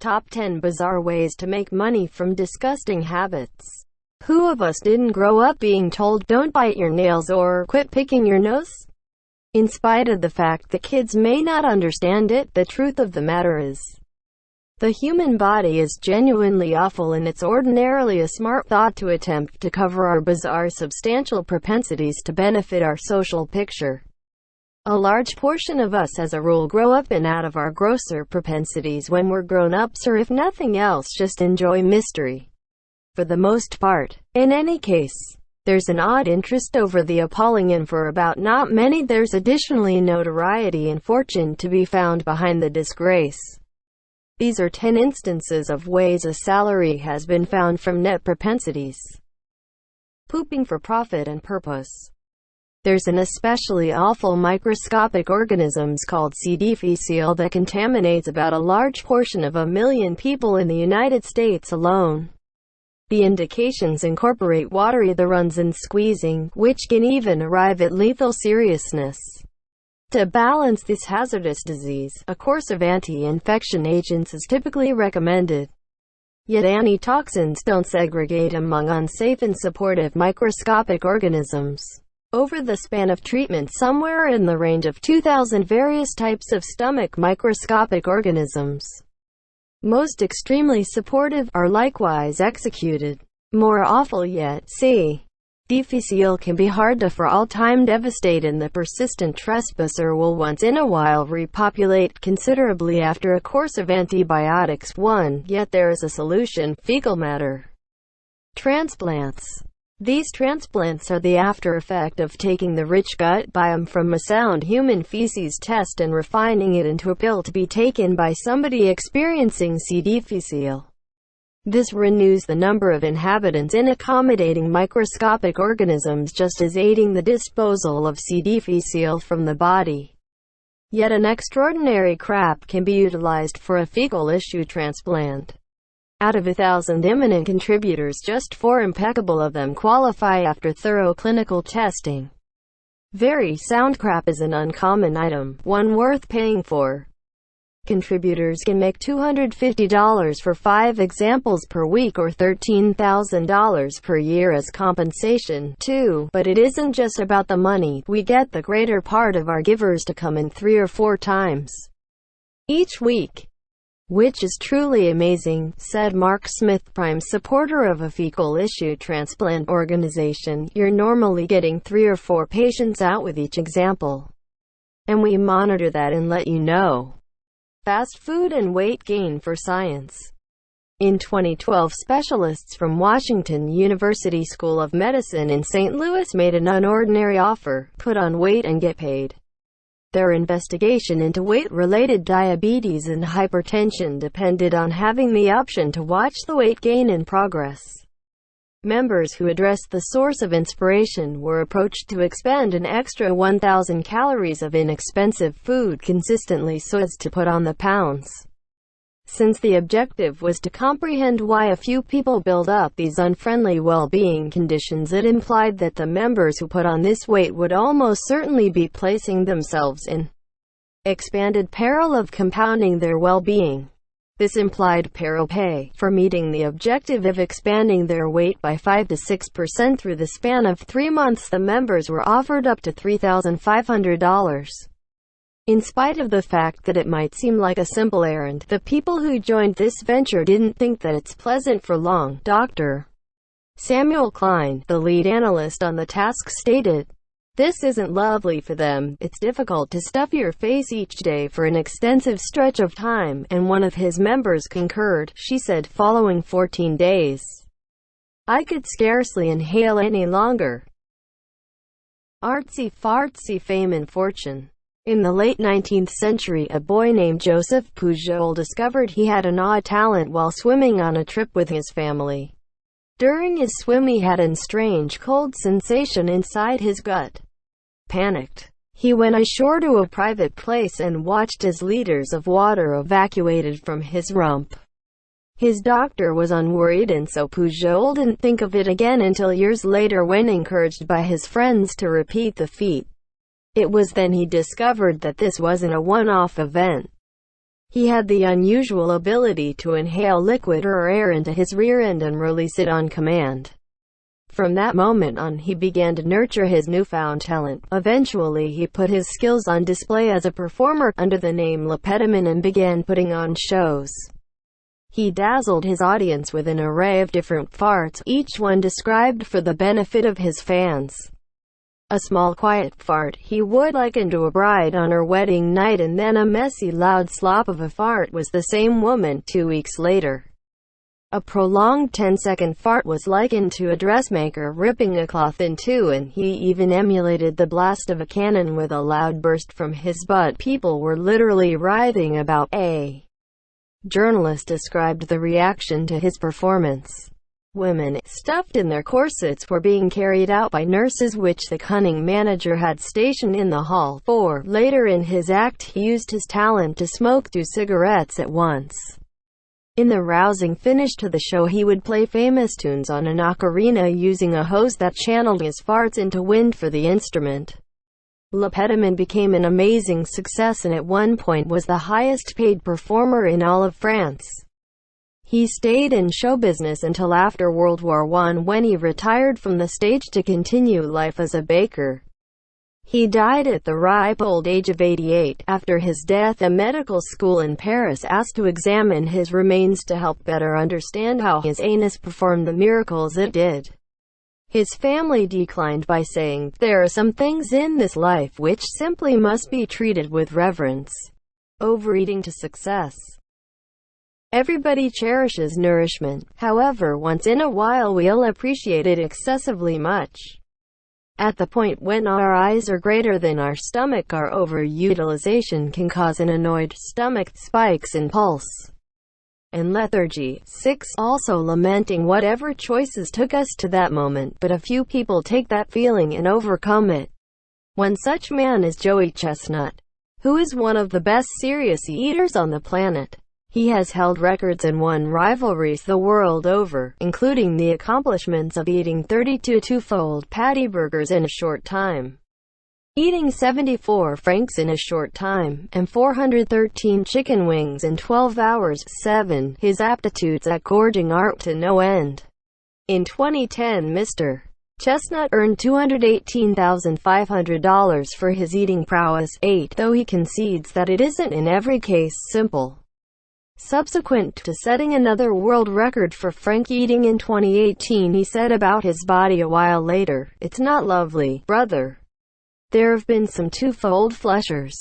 Top 10 Bizarre Ways to Make Money from Disgusting Habits. Who of us didn't grow up being told, don't bite your nails or quit picking your nose? In spite of the fact that kids may not understand it, the truth of the matter is, the human body is genuinely awful, and it's ordinarily a smart thought to attempt to cover our bizarre substantial propensities to benefit our social picture. A large portion of us as a rule grow up and out of our grosser propensities when we're grown-ups, or if nothing else just enjoy mystery. For the most part. In any case, there's an odd interest over the appalling, and for about not many there's additionally notoriety and fortune to be found behind the disgrace. These are 10 instances of ways a salary has been found from net propensities. Pooping for profit and purpose. There's an especially awful microscopic organism called C. difficile that contaminates about a large portion of 1 million people in the United States alone. The indications incorporate water either runs and squeezing, which can even arrive at lethal seriousness. To balance this hazardous disease, a course of anti-infection agents is typically recommended. Yet antitoxins don't segregate among unsafe and supportive microscopic organisms. Over the span of treatment, somewhere in the range of 2,000 various types of stomach microscopic organisms, most extremely supportive, are likewise executed. More awful yet, C. difficile can be hard to for all time devastate, and the persistent trespasser will once in a while repopulate considerably after a course of antibiotics. Yet there is a solution: fecal matter transplants. These transplants are the after effect of taking the rich gut biome from a sound human feces test and refining it into a pill to be taken by somebody experiencing C. difficile. This renews the number of inhabitants in accommodating microscopic organisms, just as aiding the disposal of C. difficile from the body. Yet an extraordinary crap can be utilized for a fecal issue transplant. Out of 1,000 imminent contributors, just 4 impeccable of them qualify after thorough clinical testing. Very sound crap is an uncommon item, one worth paying for. Contributors can make $250 for 5 examples per week, or $13,000 per year as compensation, too. But it isn't just about the money. We get the greater part of our givers to come in 3 or 4 times each week, which is truly amazing, said Mark Smith, prime supporter of a fecal issue transplant organization. You're normally getting 3 or 4 patients out with each example, and we monitor that and let you know. Fast food and weight gain for science. In 2012, specialists from Washington University School of Medicine in St. Louis made an unordinary offer: put on weight and get paid. Their investigation into weight-related diabetes and hypertension depended on having the option to watch the weight gain in progress. Members who addressed the source of inspiration were approached to expend an extra 1,000 calories of inexpensive food consistently so as to put on the pounds. Since the objective was to comprehend why a few people build up these unfriendly well-being conditions, it implied that the members who put on this weight would almost certainly be placing themselves in expanded peril of compounding their well-being. This implied peril pay for meeting the objective of expanding their weight by 5 to 6% through the span of 3 months. The members were offered up to $3,500. In spite of the fact that it might seem like a simple errand, the people who joined this venture didn't think that it's pleasant for long. Dr. Samuel Klein, the lead analyst on the task, stated, "This isn't lovely for them. It's difficult to stuff your face each day for an extensive stretch of time," and one of his members concurred. She said, following 14 days, "I could scarcely inhale any longer." Artsy-fartsy fame and fortune. In the late 19th century, a boy named Joseph Pujol discovered he had an odd talent while swimming on a trip with his family. During his swim he had a strange cold sensation inside his gut. Panicked, he went ashore to a private place and watched as liters of water evacuated from his rump. His doctor was unworried, and so Pujol didn't think of it again until years later, when encouraged by his friends to repeat the feat. It was then he discovered that this wasn't a one-off event. He had the unusual ability to inhale liquid or air into his rear end and release it on command. From that moment on, he began to nurture his newfound talent. Eventually, he put his skills on display as a performer under the name Lepetiman and began putting on shows. He dazzled his audience with an array of different farts, each one described for the benefit of his fans. A small quiet fart he would liken to a bride on her wedding night, and then a messy loud slop of a fart was the same woman 2 weeks later. A prolonged 10-second fart was likened to a dressmaker ripping a cloth in two, and he even emulated the blast of a cannon with a loud burst from his butt. People were literally writhing about. A journalist described the reaction to his performance. Women, stuffed in their corsets, were being carried out by nurses which the cunning manager had stationed in the hall. 4. Later in his act, he used his talent to smoke 2 cigarettes at once. In the rousing finish to the show, he would play famous tunes on an ocarina using a hose that channeled his farts into wind for the instrument. Lepetiman became an amazing success and at one point was the highest paid performer in all of France. He stayed in show business until after World War I, when he retired from the stage to continue life as a baker. He died at the ripe old age of 88. After his death, a medical school in Paris asked to examine his remains to help better understand how his anus performed the miracles it did. His family declined by saying, "There are some things in this life which simply must be treated with reverence." Overeating to success. Everybody cherishes nourishment. However, once in a while we'll appreciate it excessively much. At the point when our eyes are greater than our stomach, our overutilization can cause an annoyed stomach, spikes in pulse, and lethargy. 6. Also lamenting whatever choices took us to that moment, but a few people take that feeling and overcome it. One such man is Joey Chestnut, who is one of the best serious eaters on the planet. He has held records and won rivalries the world over, including the accomplishments of eating 32 two-fold patty burgers in a short time, eating 74 franks in a short time, and 413 chicken wings in 12 hours. 7. His aptitudes at gorging are to no end. In 2010, Mr. Chestnut earned $218,500 for his eating prowess. 8. Though he concedes that it isn't in every case simple. Subsequent to setting another world record for frank eating in 2018, he said about his body a while later, "It's not lovely, brother. There have been some two-fold fleshers.